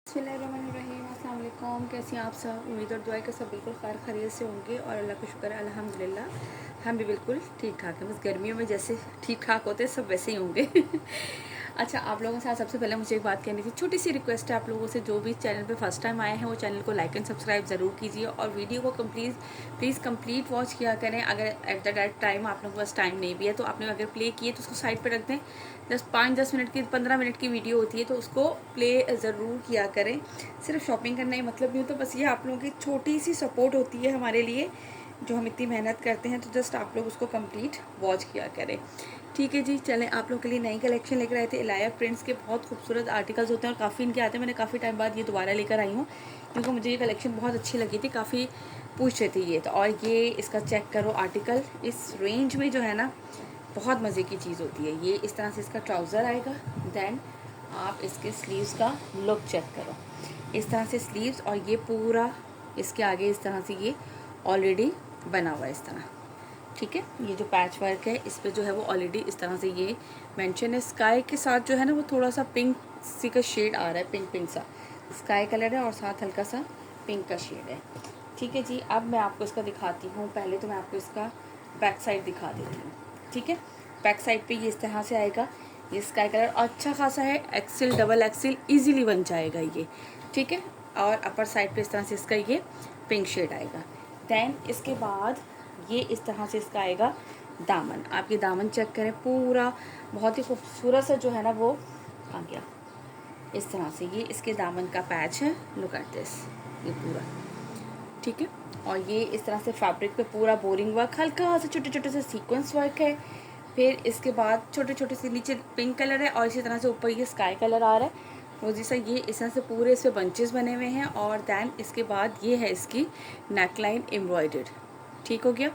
बिस्मिल्लाहिर्रहमानिर्रहीम। अस्सलाम वालेकुम। कैसी हैं आप सब? उम्मीद और दुआ के सब बिल्कुल खैर खैरियत से होंगे और अल्लाह का शुक्र है अल्हम्दुलिल्लाह हम भी बिल्कुल ठीक ठाक हैं। बस गर्मियों में जैसे ठीक ठाक होते हैं सब वैसे ही होंगे। अच्छा, आप लोगों से सबसे पहले मुझे एक बात कहनी थी, छोटी सी रिक्वेस्ट है आप लोगों से, जो भी चैनल पे फर्स्ट टाइम आए हैं वो चैनल को लाइक एंड सब्सक्राइब ज़रूर कीजिए और वीडियो को प्लीज़ कंप्लीट वॉच किया करें। अगर एट द राइट टाइम आप लोगों के पास टाइम नहीं भी है तो आपने अगर प्ले किए तो उसको साइड पर रख दें। 5-10 मिनट की 15 मिनट की वीडियो होती है तो उसको प्ले ज़रूर किया करें। सिर्फ शॉपिंग करना ही मतलब नहीं होता, बस ये आप लोगों की छोटी सी सपोर्ट होती है हमारे लिए, जो हम इतनी मेहनत करते हैं। तो जस्ट आप लोग उसको कंप्लीट वॉच किया करें, ठीक है जी। चलें, आप लोगों के लिए नई कलेक्शन लेकर आए थे। इलाया प्रिंट्स के बहुत खूबसूरत आर्टिकल्स होते हैं और काफ़ी इनके आते हैं। मैंने काफ़ी टाइम बाद ये दोबारा लेकर आई हूँ क्योंकि मुझे ये कलेक्शन बहुत अच्छी लगी थी, काफ़ी पूछ रहे थे ये तो। और ये इसका चेक करो आर्टिकल, इस रेंज में जो है ना बहुत मज़े की चीज़ होती है। ये इस तरह से इसका ट्राउज़र आएगा। देन आप इसके स्लीव्स का लुक चेक करो, इस तरह से स्लीव्स, और ये पूरा इसके आगे इस तरह से ये ऑलरेडी बना हुआ है इस तरह, ठीक है। ये जो पैच वर्क है इस पर जो है वो ऑलरेडी इस तरह से ये मेंशन है। स्काई के साथ जो है ना वो थोड़ा सा पिंक सी का शेड आ रहा है, पिंक सा स्काई कलर है और साथ हल्का सा पिंक का शेड है, ठीक है जी। अब मैं आपको इसका दिखाती हूँ। पहले तो मैं आपको इसका बैक साइड दिखा देती हूँ, ठीक है। बैक साइड पे ये इस तरह से आएगा, ये स्काई कलर अच्छा खासा है, एक्सेल डबल एक्सेल ईजिली बन जाएगा ये, ठीक है। और अपर साइड पे इस तरह से इसका ये पिंक शेड आएगा। देन इसके बाद ये इस तरह से इसका आएगा दामन। आप ये दामन चेक करें, पूरा बहुत ही खूबसूरत सा जो है ना वो आ गया इस तरह से। ये इसके दामन का पैच है, लुक एट दिस, ये पूरा, ठीक है। और ये इस तरह से फैब्रिक पे पूरा बोरिंग वर्क, हल्का से छोटे छोटे से सीक्वेंस वर्क है। फिर इसके बाद छोटे छोटे से नीचे पिंक कलर है और इसी तरह से ऊपर ये स्काई कलर आ रहा है वो जैसा। ये इस तरह से पूरे इस पर बंचेस बने हुए हैं। और दैन इसके बाद ये है इसकी नेकलाइन एम्ब्रॉयडर्ड, ठीक हो गया।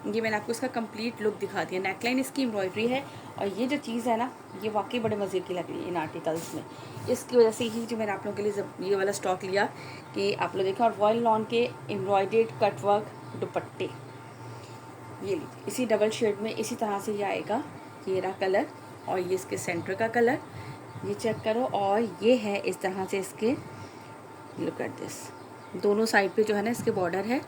ये मैंने आपको इसका कंप्लीट लुक दिखा दिया। नेकलाइन इसकी एम्ब्रॉयडरी है और ये जो चीज़ है ना ये वाकई बड़े मज़े की लग रही है इन आर्टिकल्स में। इसकी वजह से ही जो मैंने आप लोगों के लिए ये वाला स्टॉक लिया कि आप लोग देखें। और वॉयल लॉन के एम्ब्रॉयडर्ड कटवर्क दुपट्टे ये लीजिए, इसी डबल शेड में इसी तरह से ये आएगा। ये रहा कलर और ये इसके सेंटर का कलर, ये चेक करो। और ये है इस तरह से इसके, लुक एट दिस, दोनों साइड पे जो है ना इसके बॉर्डर है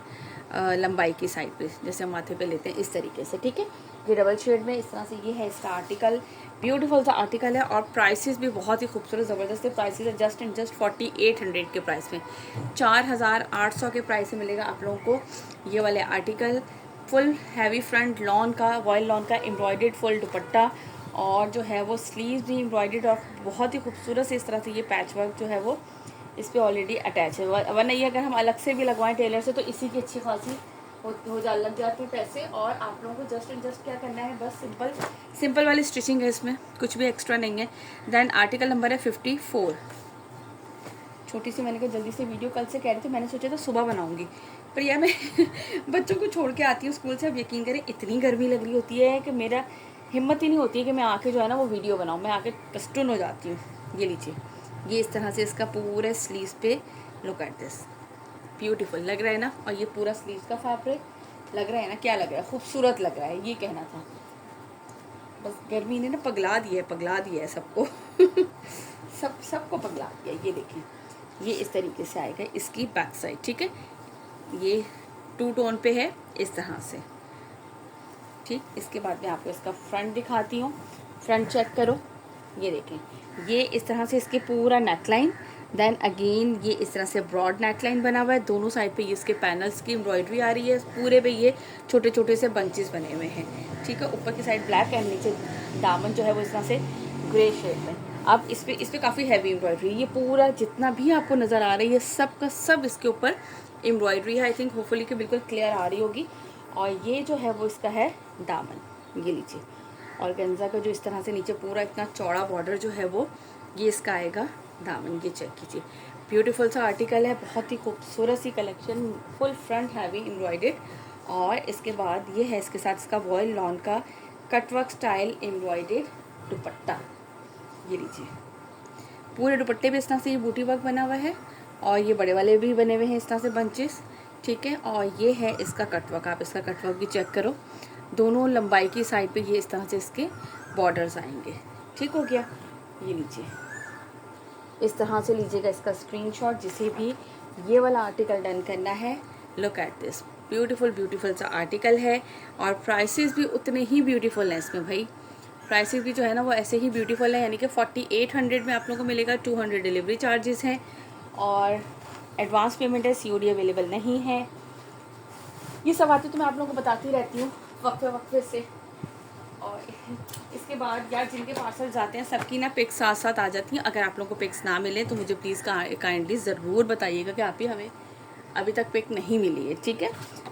लंबाई की साइड पे, जैसे हम माथे पे लेते हैं इस तरीके से, ठीक है। ये डबल शेड में इस तरह से ये है इसका आर्टिकल। ब्यूटीफुल सा आर्टिकल है और प्राइसेस भी बहुत ही खूबसूरत ज़बरदस्त प्राइसेस है। जस्ट एंड जस्ट 4800 के प्राइस में, 4800 के प्राइस में मिलेगा आप लोगों को ये वाले article. Full heavy front lawn का, वॉयल लॉन का एम्ब्रॉयडर्ड फुल दुपट्टा और जो है वो स्लीव्स भी एम्ब्रॉयडर्ड और बहुत ही खूबसूरत से इस तरह से ये पैच वर्क जो है वो इस पर ऑलरेडी अटैच है। वरना ये अगर हम अलग से भी लगवाएं टेलर से तो इसी की अच्छी खासी लग जाती है पैसे। और आप लोगों को जस्ट एंड जस्ट क्या करना है, बस सिंपल वाली स्टिचिंग है, इसमें कुछ भी एक्स्ट्रा नहीं है। देन आर्टिकल नंबर है 54। छोटी सी मैंने कहा जल्दी से वीडियो कल से कह रही थी, मैंने सोचा था सुबह बनाऊंगी, पर यार मैं बच्चों को छोड़ के आती हूँ स्कूल से। अब यकीन करें इतनी गर्मी लग रही होती है कि मेरा हिम्मत ही नहीं होती है कि मैं आके जो है ना वो वीडियो बनाऊँ। मैं आके कस्टन हो जाती हूँ। ये लीजिए, ये इस तरह से इसका पूरे स्लीव्स पे, लुक एट दिस, ब्यूटीफुल लग रहा है ना। और ये पूरा स्लीव्स का फैब्रिक लग रहा है ना, क्या लग रहा है, खूबसूरत लग रहा है, ये कहना था। बस गर्मी ने ना पगला दिया है सबको सबको पगला दिया। ये देखें, ये इस तरीके से आएगा इसकी बैक साइड, ठीक है। ये 2 टोन पे है इस तरह से, ठीक। इसके बाद मैं आपको इसका फ्रंट दिखाती हूँ। फ्रंट चेक करो, ये देखें, ये इस तरह से इसके पूरा नेकलाइन। देन अगेन ये इस तरह से ब्रॉड नेकलाइन बना हुआ है, दोनों साइड पे ये इसके पैनल्स की एम्ब्रॉयडरी आ रही है। पूरे पे ये छोटे छोटे से बंचेस बने हुए हैं, ठीक है। ऊपर की साइड ब्लैक एंड नीचे दामन जो है वो इस तरह से ग्रे शेड में। अब इस पर काफ़ी हैवी एम्ब्रॉयडरी, ये पूरा जितना भी आपको नज़र आ रही है सब का सब इसके ऊपर एम्ब्रॉयडरी है। आई थिंक होपफुली कि बिल्कुल क्लियर आ रही होगी। और ये जो है वो इसका है दामन, ये लीजिए। और गंजा का जो इस तरह से नीचे पूरा इतना चौड़ा बॉर्डर जो है वो ये इसका आएगा दामन, ये चेक कीजिए। ब्यूटीफुल सा आर्टिकल है, बहुत ही खूबसूरत सी collection, full front heavy embroidered. और इसके बाद ये है इसके साथ इसका वॉयल लॉन का कटवर्क स्टाइल एम्ब्रॉयडर्ड दुपट्टा, ये लीजिए। पूरे दुपट्टे पे इस तरह से ये बूटी वर्क बना हुआ है और ये बड़े वाले भी बने हुए हैं इस तरह से बंचेस, ठीक है। और ये है इसका कटवर्क, आप इसका कटवर्क भी चेक करो। दोनों लंबाई की साइड पे ये इस तरह से इसके बॉर्डर्स आएंगे, ठीक हो गया। ये लीजिए, इस तरह से लीजिएगा इसका स्क्रीनशॉट, जिसे भी ये वाला आर्टिकल डन करना है। Look at this, beautiful beautiful सा आर्टिकल है, और प्राइसेस भी उतने ही ब्यूटीफुल हैं इसमें भाई। प्राइसेस भी जो है ना वो ऐसे ही ब्यूटीफुल है, यानी कि 4800 में आप लोगों को मिलेगा। 200 डिलीवरी चार्जेस हैं, और एडवांस पेमेंट है, COD अवेलेबल नहीं है। ये सब बातें तो मैं आप लोगों को बताती रहती हूँ वक्फे वक्फे से। और इसके बाद यार जिनके पार्सल जाते हैं सबकी ना पिक्स साथ साथ आ जाती हैं। अगर आप लोगों को पिक्स ना मिले तो मुझे प्लीज़ काइंडली ज़रूर बताइएगा कि आप ही हमें अभी तक पिक नहीं मिली है, ठीक है,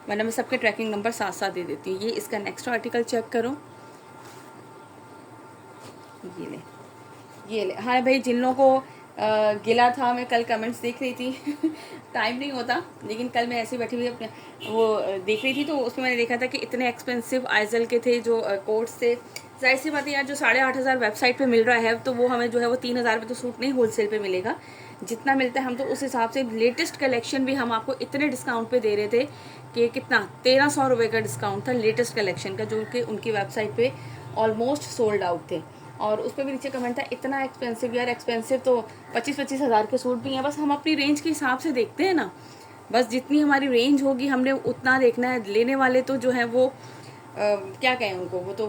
वरना मैं सबके ट्रैकिंग नंबर साथ साथ दे देती हूँ। ये इसका नेक्स्ट आर्टिकल चेक करो, ये ले। हाँ भाई, जिन लोगों को गिला था, मैं कल कमेंट्स देख रही थी टाइम नहीं होता, लेकिन कल मैं ऐसे बैठी हुई अपने वो देख रही थी, तो उसमें मैंने देखा था कि इतने एक्सपेंसिव आइजल के थे जो कोट्स थे। जाहिर सी बात है यार, जो 8,500 वेबसाइट पे मिल रहा है, तो वो हमें जो है वो 3,000 में तो सूट नहीं होलसेल पे मिलेगा। जितना मिलता है हम तो उस हिसाब से, लेटेस्ट कलेक्शन भी हम आपको इतने डिस्काउंट पे दे रहे थे कि कितना 1,300 रुपये का डिस्काउंट था लेटेस्ट कलेक्शन का, जो कि उनकी वेबसाइट पे ऑलमोस्ट सोल्ड आउट थे। और उस पर भी नीचे कमेंट था, इतना एक्सपेंसिव। यार एक्सपेंसिव तो 25-25 हज़ार के सूट भी हैं, बस हम अपनी रेंज के हिसाब से देखते हैं ना। बस जितनी हमारी रेंज होगी हमने उतना देखना है। लेने वाले तो जो है वो क्या कहें उनको, वो तो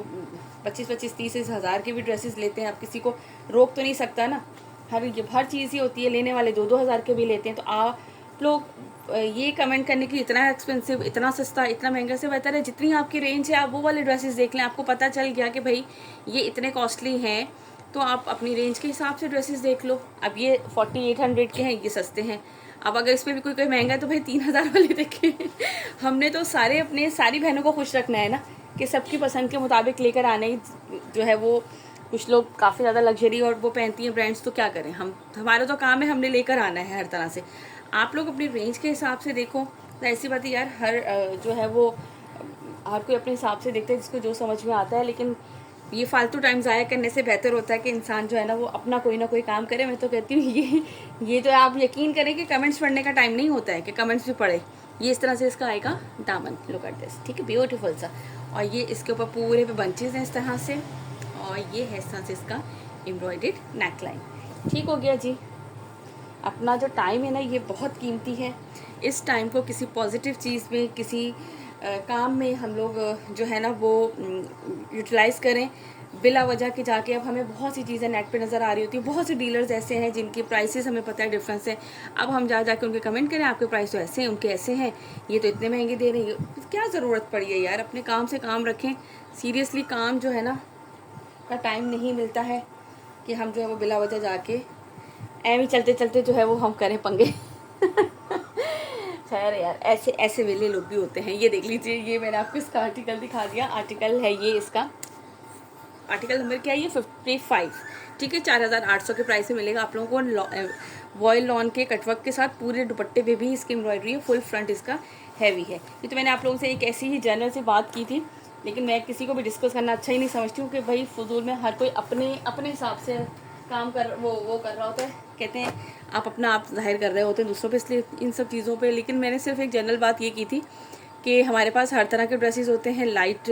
25-25-30 हज़ार के भी ड्रेसेस लेते हैं। अब किसी को रोक तो नहीं सकता ना, हर चीज़ ही होती है। लेने वाले 2-2 हज़ार के भी लेते हैं। तो आप लोग ये कमेंट करने की इतना एक्सपेंसिव, इतना सस्ता, इतना महंगा, से बेहतर है जितनी आपकी रेंज है आप वो वाले ड्रेसेस देख लें। आपको पता चल गया कि भाई ये इतने कॉस्टली हैं, तो आप अपनी रेंज के हिसाब से ड्रेसेस देख लो। अब ये 4800 के हैं, ये सस्ते हैं। अब अगर इसमें भी कोई महंगा है तो भाई 3,000 वाले देखें हमने तो सारी बहनों को खुश रखना है ना, कि सबकी पसंद के मुताबिक लेकर आने ही जो है वो। कुछ लोग काफ़ी ज़्यादा लग्जरी और वो पहनती हैं ब्रांड्स, तो क्या करें हम, हमारा तो काम है, हमने लेकर आना है हर तरह से। आप लोग अपनी रेंज के हिसाब से देखो। तो ऐसी बात है यार, हर जो है वो हर कोई अपने हिसाब से देखता है, जिसको जो समझ में आता है। लेकिन ये फालतू टाइम ज़ाया करने से बेहतर होता है कि इंसान जो है ना वो अपना कोई ना कोई काम करे। मैं तो कहती हूँ ये तो आप यकीन करें कि कमेंट्स पढ़ने का टाइम नहीं होता है कि कमेंट्स भी पढ़े। ये इस तरह से इसका आएगा दामन, लुक एट दिस, ठीक है, ब्यूटीफुल सा। और ये इसके ऊपर पूरे पे बंचेज हैं इस तरह से, और ये है इस तरह से इसका एम्ब्रॉयडर्ड नेकलाइन। ठीक हो गया जी। अपना जो टाइम है ना ये बहुत कीमती है। इस टाइम को किसी पॉजिटिव चीज़ में, किसी काम में हम लोग जो है ना वो यूटिलाइज़ करें। बिला वजह के जाके अब हमें बहुत सी चीज़ें नेट पे नज़र आ रही होती है। बहुत से डीलर्स ऐसे हैं जिनकी प्राइसेस हमें पता है डिफरेंस है। अब हम जाके उनके कमेंट करें, आपके प्राइस तो ऐसे हैं, उनके ऐसे हैं, ये तो इतने महंगे दे रहे हैं। क्या ज़रूरत पड़ी है यार, अपने काम से काम रखें। सीरियसली काम जो है ना का टाइम नहीं मिलता है कि हम जो है वो बिला वजह जाके ऐ भी चलते चलते जो है वो हम करें पंगे खैर यार, ऐसे ऐसे वेले लोग भी होते हैं। ये देख लीजिए, ये मैंने आपको इसका आर्टिकल दिखा दिया। आर्टिकल है ये, इसका आर्टिकल नंबर क्या है, ये 55, ठीक है। 4,800 के प्राइस में मिलेगा आप लोगों को। वॉयल लॉन के कटवर्क के साथ पूरे दुपट्टे पे भी इसकी एम्ब्रॉयडरी है। फुल फ्रंट इसका हैवी है। ये तो मैंने आप लोगों से एक ऐसी ही जनरल से बात की थी, लेकिन मैं किसी को भी डिस्कस करना अच्छा ही नहीं समझती हूँ कि भाई फजूल में हर कोई अपने हिसाब से काम कर वो कर रहा होता है। कहते हैं आप अपना आप जाहिर कर रहे होते हैं दूसरों पे, इसलिए इन सब चीज़ों पे। लेकिन मैंने सिर्फ एक जनरल बात ये की थी कि हमारे पास हर तरह के ड्रेसेस होते हैं, लाइट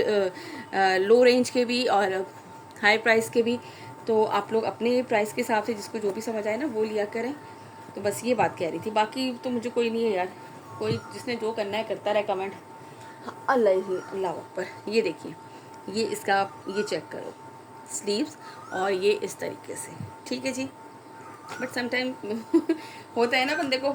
लो रेंज के भी और हाई प्राइस के भी। तो आप लोग अपने प्राइस के हिसाब से जिसको जो भी समझ आए ना वो लिया करें। तो बस ये बात कह रही थी, बाकी तो मुझे कोई नहीं है यार, कोई जिसने जो करना है करता रहे कमेंट। हाँ, अल्लाह अकबर। ये देखिए, ये इसका ये चेक करो, स्लीव्स, और ये इस तरीके से, ठीक है जी। बट समटाइम होता है ना बंदे को,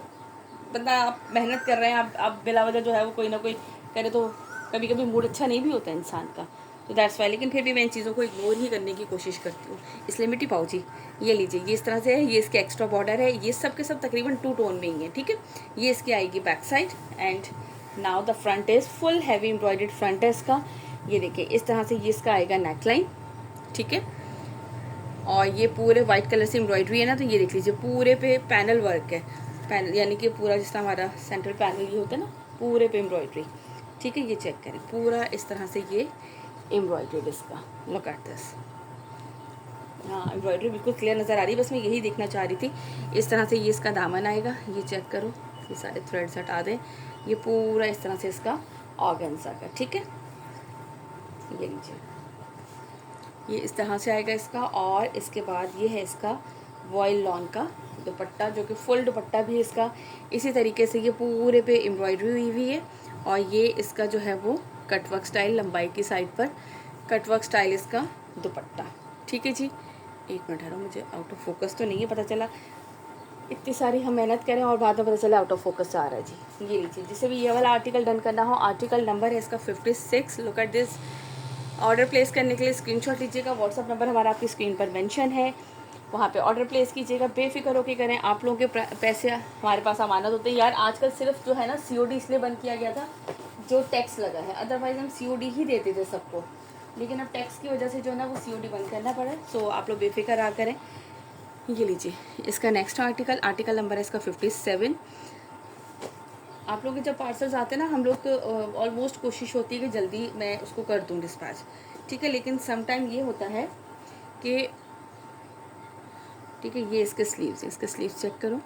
बंदा आप मेहनत कर रहे हैं, आप बिला वजह जो है वो कोई ना कोई करे, तो कभी कभी मूड अच्छा नहीं भी होता है इंसान का, तो दैट्स वाई। लेकिन फिर भी मैं इन चीज़ों को इग्नोर ही करने की कोशिश करती हूँ। इसलिए मिट्टी पाउची ये लीजिए, ये इस तरह से है। ये इसके एक्स्ट्रा बॉर्डर है। ये सब के सब तकरीबन 2 टोन में ही है, ठीक है। ये इसकी आएगी back side. And now the front is full heavy embroidered front है इसका। ये देखिए इस तरह से ये इसका आएगा नेकलाइन, ठीक है। और ये पूरे वाइट कलर से एम्ब्रॉयडरी है ना, तो ये देख लीजिए पूरे पे पैनल वर्क है। पैनल यानी कि पूरा जिस तरह हमारा सेंट्रल पैनल ये होता है ना, पूरे पे एम्ब्रॉयडरी, ठीक है। ये चेक करें, पूरा इस तरह से ये एम्ब्रॉयडरी इसका, लुक एट दिस। हाँ, एम्ब्रॉयडरी बिल्कुल क्लियर नज़र आ रही है, बस मैं यही देखना चाह रही थी। इस तरह से ये इसका दामन आएगा, ये चेक करो, ये सारे थ्रेड्स हटा दें। ये पूरा इस तरह से इसका ऑर्गेन्जा का, ठीक है। ये लीजिए, ये इस तरह से आएगा इसका। और इसके बाद ये है इसका वॉयल लॉन का दुपट्टा, जो कि फुल दुपट्टा भी इसका इसी तरीके से ये पूरे पे एम्ब्रॉयडरी हुई हुई है। और ये इसका जो है वो कटवर्क स्टाइल, लंबाई की साइड पर कटवर्क स्टाइल इसका दुपट्टा। ठीक है जी, एक मिनट है, मुझे आउट ऑफ फोकस तो नहीं है, पता चला इतनी सारी हम मेहनत करें और बाद में पता चला आउट ऑफ फोकस आ रहा है जी। ये लीजिए, जिसे भी ये वाला आर्टिकल डन करना हो, आर्टिकल नंबर है इसका 56। Look at this. Order place करने के लिए स्क्रीनशॉट लीजिएगा, व्हाट्सअप नंबर हमारा आपकी स्क्रीन पर मेंशन है, वहाँ पे ऑर्डर प्लेस कीजिएगा, बेफिक्र होकर करें। आप लोगों के पैसे हमारे पास अमानत होते हैं यार। आजकल सिर्फ जो है ना COD इसलिए बंद किया गया था जो टैक्स लगा है, अदरवाइज़ हम COD ही देते थे सबको, लेकिन अब टैक्स की वजह से जो है ना वो COD बंद करना पड़ा। सो आप लोग बेफिक्र आ करें। ये लीजिए, इसका नेक्स्ट आर्टिकल नंबर है इसका 57। आप लोग के जब पार्सल्स आते हैं ना, हम लोग ऑलमोस्ट कोशिश होती है कि जल्दी मैं उसको कर दूँ डिस्पैच, ठीक है, लेकिन सम टाइम ये होता है कि ठीक है, ये इसके स्लीव्स चेक करो,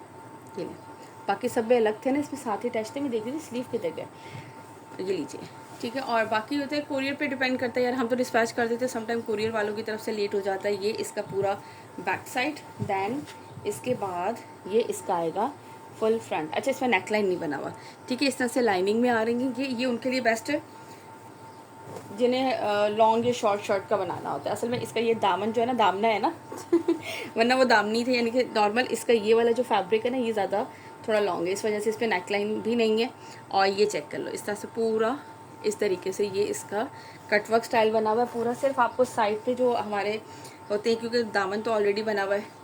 ये बाकी सब में अलग थे ना, इसमें साथ ही अटैच थे, मैं देख रही थी स्लीव किधर गए। ये लीजिए, ठीक है। और बाकी होता है कोरियर पे डिपेंड करता है यार, हम तो डिस्पैच कर देते हैं, समटाइम कोरियर वालों की तरफ से लेट हो जाता है। ये इसका पूरा बैक साइड, देन इसके बाद ये इसका आएगा फुल फ्रंट। अच्छा, इसमें नेकलाइन नहीं बना हुआ, ठीक है, इस तरह से लाइनिंग में आ रही है। ये उनके लिए बेस्ट है जिन्हें लॉन्ग या शॉर्ट शर्ट का बनाना होता है। असल में इसका ये दामन जो है ना, दामना है ना वरना वो दामनी थे, यानी कि नॉर्मल इसका ये वाला जो फैब्रिक है ना, ये ज़्यादा थोड़ा लॉन्ग है, इस वजह से इस पर नेकलाइन भी नहीं है। और ये चेक कर लो, इस तरह से पूरा इस तरीके से ये इसका कटवर्क स्टाइल बना हुआ है पूरा। सिर्फ आपको साइड पे जो हमारे होते हैं, क्योंकि दामन तो ऑलरेडी बना हुआ है।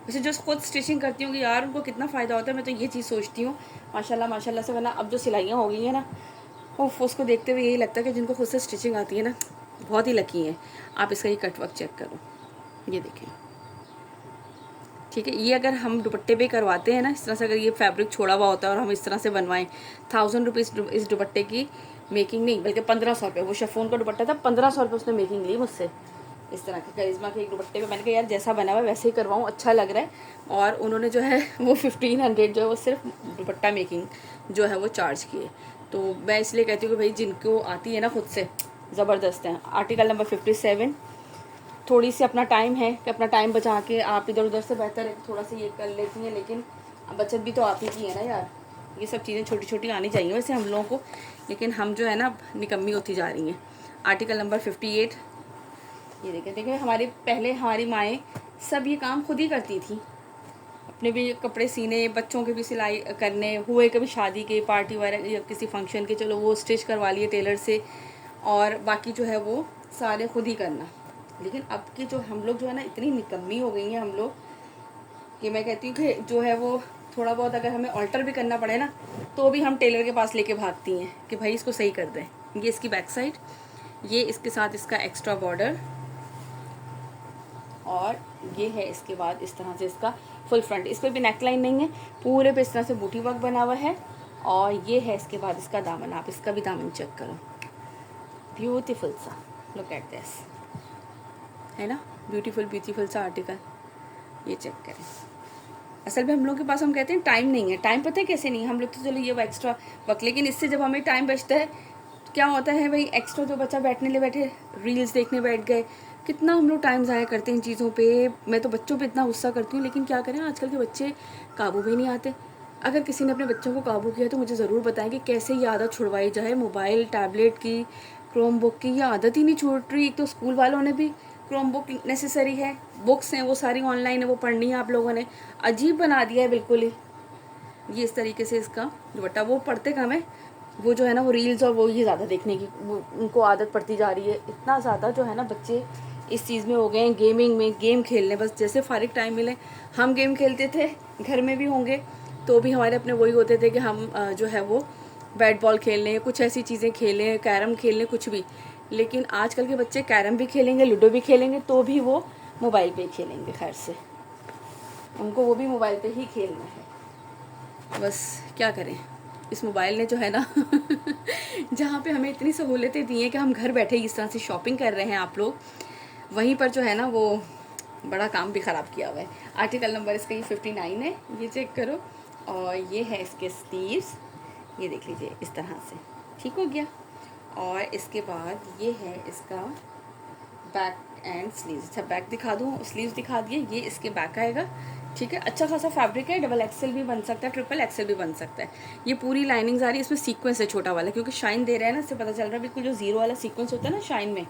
वैसे जो खुद स्टिचिंग करती हूँ यार, उनको कितना फ़ायदा होता है, मैं तो ये चीज़ सोचती हूँ माशाल्लाह से। वरना अब जो सिलाइयाँ हो गई हैं ना, उसको देखते हुए यही लगता है कि जिनको खुद से स्टिचिंग आती है ना, बहुत ही लकी हैं। आप इसका ये कटवर्क चेक करो, ये देखें, ठीक है। ये अगर हम दुपट्टे पे करवाते हैं ना इस तरह से, अगर ये फैब्रिक छोड़ा हुआ होता है और हम इस तरह से बनवाएं, 1000 रुपीज़ इस दुपट्टे की मेकिंग नहीं, बल्कि 1500 रुपये। वो शिफॉन का दुपट्टा था, 1500 रुपये उसने मेकिंग ली मुझसे इस तरह के करिश्मा के एक दुपट्टे पे। मैंने कहा यार जैसा बना हुआ है वैसे ही करवाऊँ, अच्छा लग रहा है। और उन्होंने जो है वो 1500 जो है वो सिर्फ दुपट्टा मेकिंग जो है वो चार्ज किए। तो मैं इसलिए कहती हूँ कि भाई जिनको आती है ना खुद से, ज़बरदस्त है। Article number 57। थोड़ी सी अपना टाइम है कि अपना टाइम बचा के आप इधर उधर से बेहतर है थोड़ा सा ये कर लेती हैं, लेकिन बचत भी तो आप ही की है ना यार। ये सब चीज़ें छोटी छोटी आनी चाहिए वैसे हम लोगों को, लेकिन हम जो है ना निकम्मी होती जा रही हैं। Article number 58। ये देखिए हमारी पहले हमारी माएँ सब ये काम खुद ही करती थी, अपने भी कपड़े सीने, बच्चों के भी सिलाई करने, हुए कभी शादी के, पार्टी वगैरह या किसी फंक्शन के, चलो वो स्टिच करवा लिए टेलर से, और बाकी जो है वो सारे खुद ही करना। लेकिन अब की जो हम लोग जो है ना, इतनी निकम्मी हो गई हैं हम लोग कि मैं कहती हूँ कि जो है वो थोड़ा बहुत अगर हमें ऑल्टर भी करना पड़े ना, तो भी हम टेलर के पास लेके भागती हैं कि भाई इसको सही कर दें। ये इसकी बैक साइड, ये इसके साथ इसका एक्स्ट्रा बॉर्डर, और ये है इसके बाद इस तरह से इसका फुल फ्रंट। इस पर भी नेकलाइन नहीं है, पूरे पे इस तरह से बूटी वर्क बना हुआ है। और ये है इसके बाद इसका दामन, आप इसका भी दामन चेक करो, ब्यूटीफुल सा, लुक एट दिस, है ना, ब्यूटीफुल सा आर्टिकल। ये चेक करें। असल में हम लोग के पास, हम कहते हैं टाइम नहीं है, टाइम पता है कैसे नहीं है, हम लोग तो चलो ये एक्स्ट्रा वक्त, लेकिन इससे जब हमें टाइम बचता है तो क्या होता है भाई, एक्स्ट्रा जो बच्चा बैठने ले बैठे, रील्स देखने बैठ गए, कितना हम लोग टाइम ज़ाया करते हैं इन चीज़ों पे। मैं तो बच्चों पे इतना गुस्सा करती हूँ, लेकिन क्या करें, आजकल के बच्चे काबू भी नहीं आते। अगर किसी ने अपने बच्चों को काबू किया तो मुझे ज़रूर बताएं कि कैसे ये आदत छुड़वाई जाए। मोबाइल, टैबलेट की, क्रोम बुक की, ये आदत ही नहीं छूट रही। एक तो स्कूल वालों ने भी क्रोम बुक नेसेसरी है, बुक्स हैं वो सारी ऑनलाइन है, वो पढ़नी है आप लोगों ने, अजीब बना दिया है बिल्कुल ही। ये इस तरीके से इसका दुपट्टा, वो पढ़ते कम है, वो जो है ना वो रील्स और वो ये ज़्यादा देखने की वो उनको आदत पड़ती जा रही है। इतना ज़्यादा जो है ना बच्चे इस चीज़ में हो गए हैं, गेमिंग में, गेम खेलने, बस जैसे फारिग टाइम मिले हम गेम खेलते थे, घर में भी होंगे तो भी हमारे अपने वही होते थे कि हम जो है वो बैट बॉल खेल लें, कुछ ऐसी चीज़ें खेलें, कैरम खेल लें, कुछ भी। लेकिन आजकल के बच्चे कैरम भी खेलेंगे, लूडो भी खेलेंगे, तो भी वो मोबाइल पे खेलेंगे, खैर से उनको वो भी मोबाइल पे ही खेलना है। बस क्या करें, इस मोबाइल ने जो है ना जहाँ पे हमें इतनी सहूलतें दी हैं कि हम घर बैठे इस तरह से शॉपिंग कर रहे हैं आप लोग, वहीं पर जो है ना वो बड़ा काम भी ख़राब किया हुआ है। आर्टिकल नंबर इसका ये 59 है, ये चेक करो। और ये है इसके स्लीव्स, ये देख लीजिए इस तरह से, ठीक हो गया। और इसके बाद ये है इसका बैक एंड स्लीव्स। अच्छा बैक दिखा दूँ, स्लीव्स दिखा दिए, ये इसके बैक आएगा, ठीक है, अच्छा खासा फैब्रिक है, डबल एक्सेल भी बन सकता है, ट्रिपल एक्सेल भी बन सकता है। ये पूरी लाइनिंग आ रही है, इसमें सीक्वेंस है छोटा वाला, क्योंकि शाइन दे रहा है ना, इससे पता चल रहा है बिल्कुल जो जीरो वाला सीक्वेंस होता है ना शाइन में।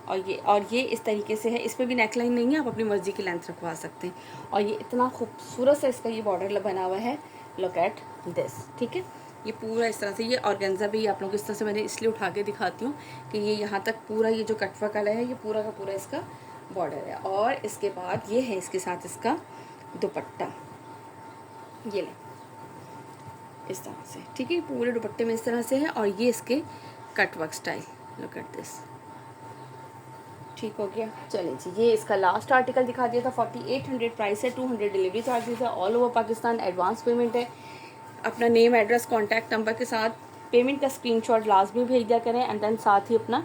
और ये इस तरीके से है, इस पर भी नेकलाइन नहीं है, आप अपनी मर्जी की लेंथ रखवा सकते हैं। और ये इतना खूबसूरत सा इसका ये बॉर्डर बना हुआ है, लुक एट दिस। ठीक है, ये पूरा इस तरह से, ये ऑर्गेन्जा भी आप लोग इस तरह से मैंने इसलिए उठा के दिखाती हूँ कि ये यहाँ तक पूरा ये जो कटवा कलर है, ये पूरा का पूरा इसका बॉर्डर है। और इसके बाद ये है इसके साथ इसका दुपट्टा, ये ले इस तरह से। ठीक है, पूरे दुपट्टे में इस तरह से है, और ये इसके cutwork style, look at this. ठीक हो गया, चलिए जी, ये इसका लास्ट आर्टिकल दिखा दिया था। 4800 प्राइस है, 200 डिलीवरी चार्जेस है, all over Pakistan advance payment है। अपना नेम, एड्रेस, कॉन्टैक्ट नंबर के साथ पेमेंट का स्क्रीनशॉट लास्ट में भेज दिया करें, एंड देन साथ ही अपना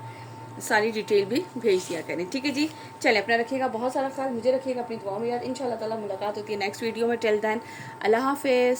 सारी डिटेल भी भेज दिया करें। ठीक है जी, चले, अपना रखिएगा बहुत सारा ख्याल, मुझे रखिएगा अपनी दुआ में याद। इंशाल्लाह ताला मुलाकात होती है नेक्स्ट वीडियो में। टिल देन अल्लाह हाफिज़।